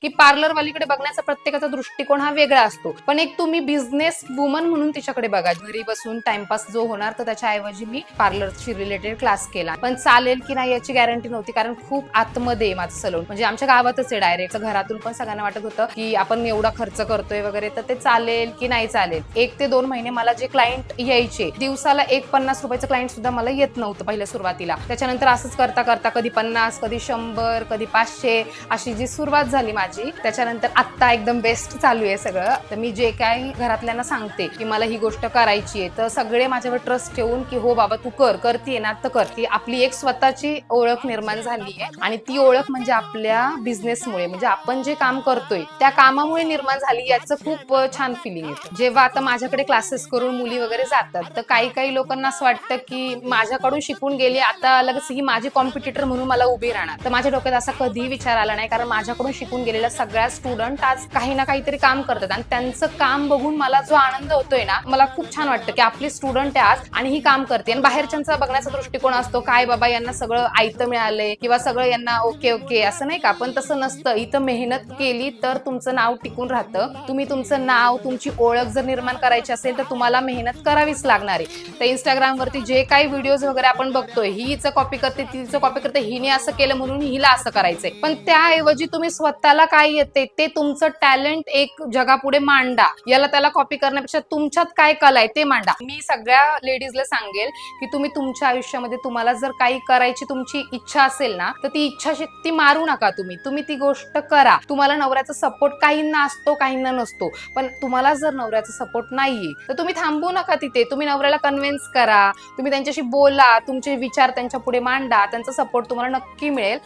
की पार्लरवालीकडे बघण्याचा प्रत्येकाचा दृष्टिकोन हा वेगळा असतो, पण एक तुम्ही बिझनेस वुमन म्हणून तिच्याकडे बघा. घरी बसून टाइमपास जो होणार तर त्याच्याऐवजी मी पार्लरशी रिलेटेड क्लास केला. पण चालेल की नाही याची गॅरंटी नव्हती, कारण खूप आतमध्ये माझं सलून, म्हणजे आमच्या गावातच आहे डायरेक्ट. घरातून पण सगळ्यांना वाटत होतं की आपण एवढा खर्च करतोय वगैरे, तर ते चालेल की नाही चालेल. 1 ते 2 महिने मला जे क्लायंट यायचे, दिवसाला एक 50 रुपयाचं क्लायंट सुद्धा मला येत नव्हतं पहिल्या सुरुवातीला. त्याच्यानंतर असंच करता करता कधी 50, कधी 100, कधी 500 अशी जी सुरुवात झाली माझी. त्याच्यानंतर आत्ता एकदम बेस्ट चालू आहे सगळं. तर मी जे काही घरातल्यांना सांगते की मला ही गोष्ट करायची आहे, तर सगळे माझ्यावर ट्रस्ट ठेवून की हो बाबा तू करतीये ना तर कर. की आपली एक स्वतःची ओळख निर्माण झाली आहे, आणि ती ओळख म्हणजे आपल्या बिझनेसमुळे, म्हणजे आपण जे काम करतोय त्या कामामुळे निर्माण झाली, याचं खूप छान फिलिंग येतं. जेव्हा आता माझ्याकडे क्लासेस करून मुली वगैरे जातात, तर काही काही लोकांना असं वाटतं की माझ्याकडून शिकून गेली, आता लगेच ही माझी कॉम्पिटिटर म्हणून मला उभी राहणार. तर माझ्या डोक्यात असा कधीही विचार आला नाही, कारण माझ्याकडून शिकून गेलेल्या सगळ्या स्टुडंट आज काही ना काहीतरी काम करतात, आणि त्यांचं काम बघून मला जो आनंद होतोय ना, मला खूप छान वाटतं की आपली स्टुडंट आहे आज आणि ही काम करते. आणि बाहेरच्यांचा बघण्याचा दृष्टिकोन असतो, काय बाबा यांना सगळं आयतं मिळालंय किंवा सगळं यांना ओके ओके असं, नाही का. पण तसं नसतं. इथं मेहनत केली तर तुमचं नाव टिकून राहतं. तुम्ही तुमचं नाव, तुमची ओळख जर निर्माण करायची असेल तर तुम्हाला मेहनत करावीच लागणार आहे. तर इंस्टाग्रामवरती जे काही व्हिडिओज वगैरे आपण बघतोय, ही हिचं कॉपी करते, तिचं कॉपी करते, हिने असं केलं म्हणून हिला असं करायचंय, पण त्याऐवजी तुम्ही स्वतःला काय येते ते तुमचं टॅलेंट एक जगापुढे मांडा. याला त्याला कॉपी करण्यापेक्षा तुमच्यात काय कला आहे ते मांडा. मी सगळ्या लेडीजला सांगेल की तुम्ही तुमच्या आयुष्यामध्ये तुम्हाला जर काही करायची तुमची इच्छा असेल ना, तर ती इच्छाशक्ती मारू नका. तुम्ही ती गोष्ट करा. तुम्हाला नवऱ्याचा सपोर्ट काहींना असतो, काहींना नसतो, पण तुम्हाला जर नवऱ्याचा सपोर्ट नाहीये तर तुम्ही थांबू नका तिथे. तुम्ही नवऱ्याला कन्व्हिन्स करा, तुम्ही त्यांच्याशी बोला, तुमचे विचार त्यांच्या पुढे मांडा, त्यांचा सपोर्ट तुम्हाला नक्की मिळेल.